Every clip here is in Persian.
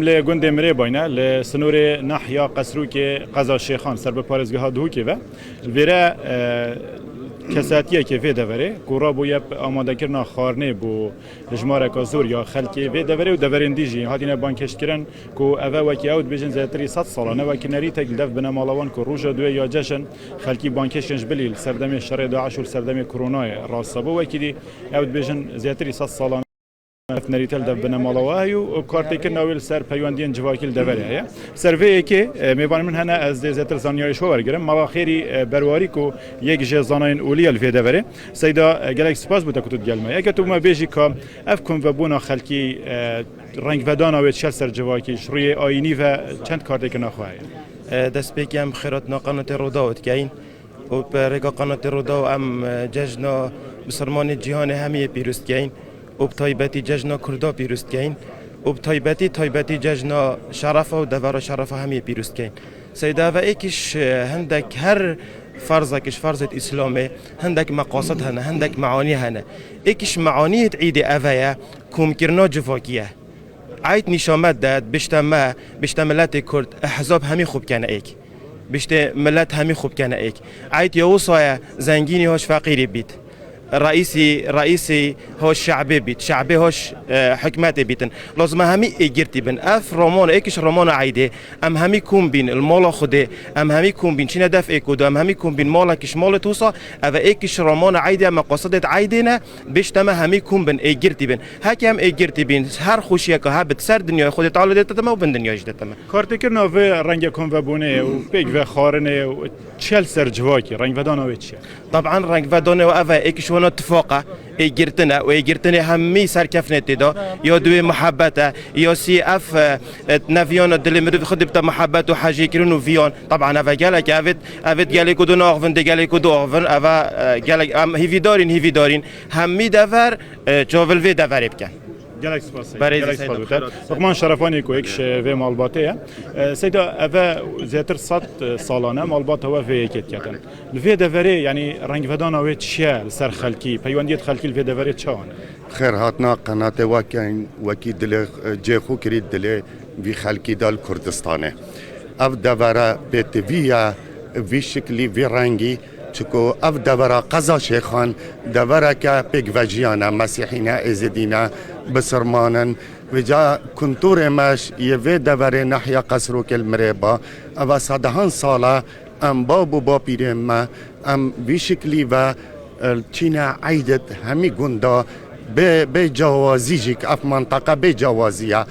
لگوند مری باینه لسنور نحیا قصروک قضا شیخان سر به پارزگاه دهوکی و ویره کساتیه که وی دوره کورا بوی آماده کردن خارنه بو جماره کازور یا خلکی وی دوره و دورندیجی هاتینه بانکش کردن کو اوه وکی اوت بیشتر زیاتری 100 سالانه وکی نری تگلف بنا مالوان کو روزا دو یا جشن خلکی بانکشش بلیل سردم شر داعش و سردم کرونا راستابو وکی دی اوت بیشتر زیاتری 100 سالانه نریتل دب بنمالوایی و کارتی که نویل سر پیوندین جواکیل دوره سروی که میبانم من هنر از دیزتر زانیاریش ورگرم مواخری برواری کو یک جزانین اولیال فی دوره سیدا گلکس سپاس بود کتود گلمه اگه تو ما بیشی که افکن و بونا خلکی رنگ ودان و چهل سر جواکیش روی آینی و چند کارتی که نخواهی دست بگم خیرات نقانت روداوت کین و برگا قنات رودا ام جشن بسرمان جهان همیه پیروست کین و بتایبتی جشن کردا پیروست کین و بتایبتی جشن شرف و دوار شرف همیه پیروست کین سیدا و ایکش هندک هر فرضكش فرضة إسلامي هندك مقاصد هنا هندك معاني هنا إيكش معاني عيد أفايا كوم كرنا جفاكية عيد نشامات داد بشتملات كرد أحزاب همي خوب كان إيك بشتملات همي خوب كان إيك عيد يوصايا زنجيني هوش فقيري بيت رئيسي هوش شعبي بيت شعبي هوش حكماتي بيتن لازم همي اجرتي بن اف رومان ايكش رومان عيده ام همي كون بين المال خده ام همي كون بين شنو دف ايكود ام همي كون بين مالكش مال توصى اف ايكش رومان عيده مقاصد عيدنا بيشتما همي كون بين اجرتي بن هكم اجرتي بين هر خوشيه که هبت سر دنیا خود تعالی دتما و بن دنیا جدتما کارتکرنا و رنگ کن و بونه و پیک و خارنه و چل سر جواکی رنگ ودان و چیه طبعا رنگ ودان و اف ايكش وانا اتفاقه اجرتنا ويجرتنا همي سركفنتي دا يا دوي محبته يا سي اف نافيون دل مرد خدبت محبته حاجه كرنو فيون طبعا اف قالك افت قالك دو ناغفن دي قالك دو اغفن اف قالك ام هيفي دارين همي دفر جوفل في دفر يبكن گلک سپاس بخمان شرفانی کو ایکش و مالباته سیدا اوه زیاتر 100 سالانه مالبات هوا و یکت کردن الفی دوره یعنی رنگ ودان اوه چیه سر خلکی پیوندیت خلکی الفی دوره چان خیر هاتنا قنات وکی دل جیخو کرید دل وی خلکی دال کردستانه اف دوره بیتویا وی شکلی وی رنگی چکو اف دوره قضا شیخان دوره که پیگوژیانا مسیحینا ازدینا بسرمانن وجا کنتور ماش یه دوره نحیا قصروک المریبا اوا صدهان سالا ام بابو با پیرم ما ام وی شکلی و چینا عیدت همی گندا به جوازیجک اف منطقه به جوازیه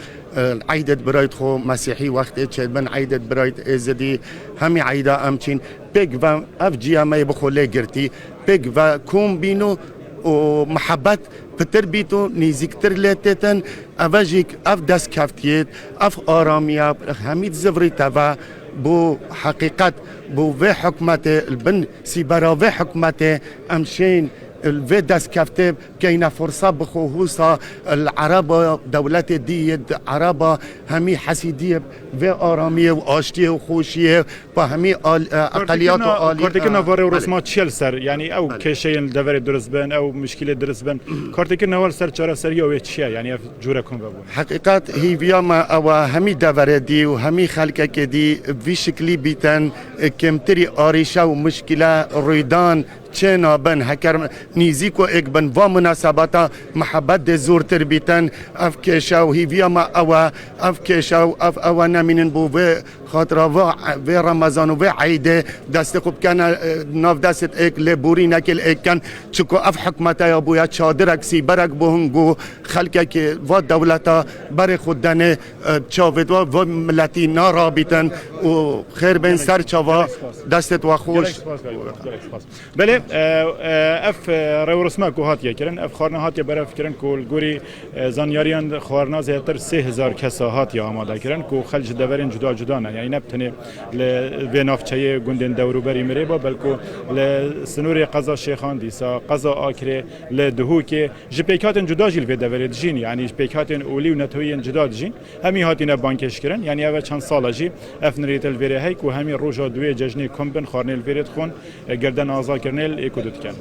عیدت برایت خو مسیحی وقتی چه من عیدت برایت ازدی همی عیده امچین پیگ و اف جیامه بخوله گرتی پیگ و کوم بینو و محبت پتر بیتو نیزیکتر لیتتن اواجیک اف دست کفتیت اف آرامیا همید زوری توا بو حقیقت بو و حکمت البن سیبرا و حکمت امشین الفي داس كافتي كاينه فرصه بخصوص العرب دولات دي عرب همي حسيديه في اراميه واشتيه وخوشيه وهمي اقليات عاليه كارتكنا فاري ورسمات تشيل سر يعني او كشيء دفر درس بن او مشكله درس بن كارتكنا ول سر چاره سريه و تشيا يعني جوركم بابو حقيقات هي فيما او همي دفر دي وهمي خلقه كدي في شكلي بيتن كمتري اريشا ومشكله رويدان چنا بن هکر نیزیکو ایک بن و مناسباتا محبت ده زور تربیتن اف کشاو هیویا ما اف کشاو اف اوانا منن بو و خاطر و رمضان و عیده دست خوب کن ناف دست ایک لبوری نکل ایک کن چکو اف حکمتا یا بویا چادرک سی برک بهنگو خلکه که و دولتا بر خودن چاود و ملتی نارابیتن و خیر بین سر چاوا دستت و خوش بله اف رورسما کو هاتیه کرن اف خارنا هاتیه برف کرن کو گوری زانیاریان خارنا زیاتر 3000 کسا هاتیه آماده کرن کو خلج دورین جدا نه یعنی نبتنه ل نافچه گوندن دوروبری مریبا بلکو ل سنور قضا شیخان دیسا قضا آکره ل دهوک جپیکاتن جدا جیل و دورید جین یعنی جپیکاتن اولی و نتوین جدا جین همی هاتینه بانکش کرن یعنی اول چند سال جی اف نریت الوری هی کو همی روجا دوی ججنی کمبن خارنل ورید خون گردن آزا کرنل اکودت کن